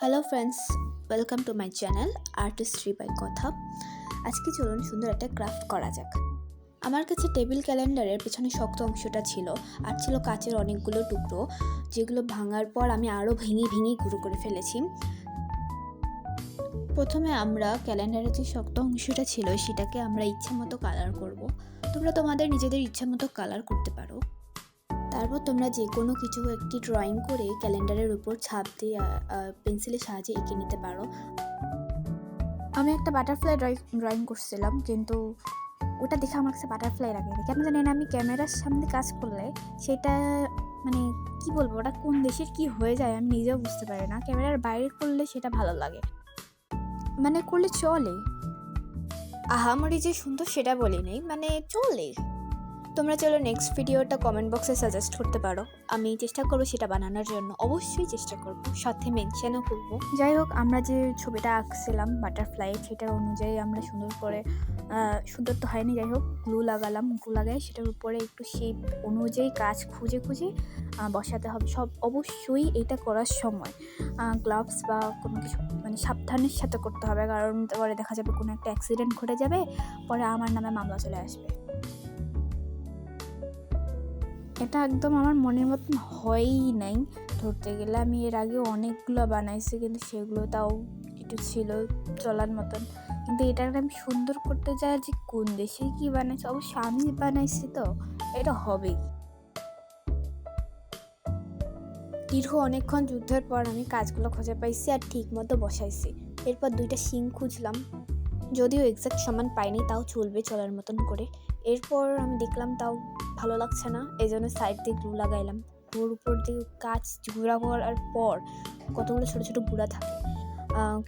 Hello friends, welcome to my channel artistry by Katha. আজকে চলুন সুন্দর একটা ক্রাফট করা যাক। আমার কাছে টেবিল ক্যালেন্ডারের পেছনে শক্ত অংশটা ছিল, আর ছিল কাচের অনেকগুলো টুকরো, যেগুলো ভাঙার পর আমি আরও ভেঙে ভেঙে গুঁড়ো করে ফেলেছি। প্রথমে আমরা ক্যালেন্ডারের যে শক্ত অংশটা ছিল সেটাকে আমরা ইচ্ছে মতো কালার করব। তোমরা তোমাদের নিজেদের ইচ্ছে মতো কালার করতে পারো। তারপর তোমরা যে কোনো কিছু একটি ড্রয়িং করে ক্যালেন্ডারের উপর ছাপ দিয়ে পেন্সিলের সাহায্যে এঁকে নিতে পারো। আমি একটা বাটারফ্লাই ড্রয়িং করছিলাম, কিন্তু ওটা দেখে আমার কাছে বাটারফ্লাই লাগে না কেন জানি না। আমি ক্যামেরার সামনে কাজ করলে সেটা মানে কি বলবো, ওটা কোন দেশের কি হয়ে যায় আমি নিজেও বুঝতে পারি না। ক্যামেরার বাইরে করলে সেটা ভালো লাগে, মানে করলে চলে। আহামরি যে সুন্দর সেটা বলি নেই, মানে চলে। তোমরা চলো নেক্সট ভিডিওটা কমেন্ট বক্সে সাজেস্ট করতে পারো, আমি চেষ্টা করবো সেটা বানানোর জন্য, অবশ্যই চেষ্টা করব, সাথে মেনশনও করব। যাই হোক, আমরা যে ছবিটা আঁকছিলাম বাটারফ্লাই, সেটার অনুযায়ী আমরা সুন্দর করে, সুন্দর তো হয়নি, যাই হোক গ্লু লাগালাম। গ্লু লাগাই সেটার উপরে একটু শেপ অনুযায়ী কাজ খুঁজে খুঁজে বসাতে হবে সব। অবশ্যই এটা করার সময় গ্লাভস বা কোনো কিছু মানে সাবধানের সাথে করতে হবে, কারণ পরে দেখা যাবে কোনো একটা অ্যাক্সিডেন্ট ঘটে যাবে, পরে আমার নামে মামলা চলে আসবে। এটা একদম আমার মনের মতন হয়ই নাই ধরতে গেলে। আমি এর আগে অনেকগুলো বানাইছি, কিন্তু সেগুলো তাও একটু ছিল চলার মতন। কিন্তু এটাকে আমি সুন্দর করতে যাই যে কোন দেশে কি বানাইছি, অবশ্য আমি বানাইছি তো এটা হবেই। দীর্ঘ অনেকক্ষণ যুদ্ধের পর আমি কাজগুলো খুঁজে পাইছি আর ঠিক মতো বসাইছি। এরপর দুইটা শিং খুঁজলাম, যদিও এক্সাক্ট সমান পাইনি, তাও চলবে চলার মতন করে। এরপর আমি দেখলাম তাও ভালো লাগছে না, এই জন্য সাইড দিয়ে গ্লু লাগাইলাম। গ্লুর উপর দিয়ে কাজ গুঁড়া করার পর কতগুলো ছোটো ছোটো গুঁড়া থাকে,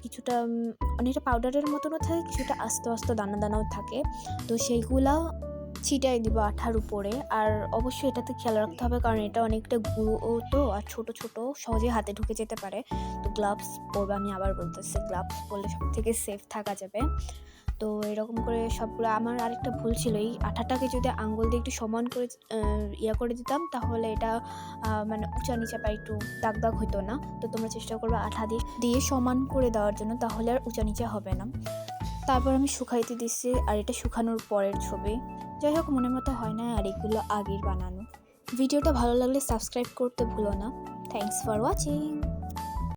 কিছুটা অনেকটা পাউডারের মতনও থাকে, কিছুটা আস্তে আস্তে দানা দানাও থাকে। তো সেইগুলা ছিটাই দিব আঠার উপরে। আর অবশ্যই এটাতে খেয়াল রাখতে হবে, কারণ এটা অনেকটা গুঁড়ো তো, আর ছোট ছোট সহজে হাতে ঢুকে যেতে পারে। তো গ্লাভস পরবে, আমি আবার বলতেছি গ্লাভস পরলে সব থেকে সেফ থাকা যাবে। তো এরকম করে সবগুলো। আমার আরেকটা ভুল ছিল, এই আঠাটাকে যদি আঙ্গুল দিয়ে একটু সমান করে করে দিতাম, তাহলে এটা মানে উঁচা নিচা বা একটু দাগ দাগ হইতো না। তো তোমরা চেষ্টা করবে আঠা দিয়ে সমান করে দেওয়ার জন্য, তাহলে আর উঁচা নিচা হবে না। তারপর আমি শুকাইতে দিচ্ছি, আর এটা শুকানোর পরের ছবি। যাই হোক, মনের মতো হয় না, আর এগুলো আগের বানানো। ভিডিওটা ভালো লাগলে সাবস্ক্রাইব করতে ভুলো না। Thanks for watching.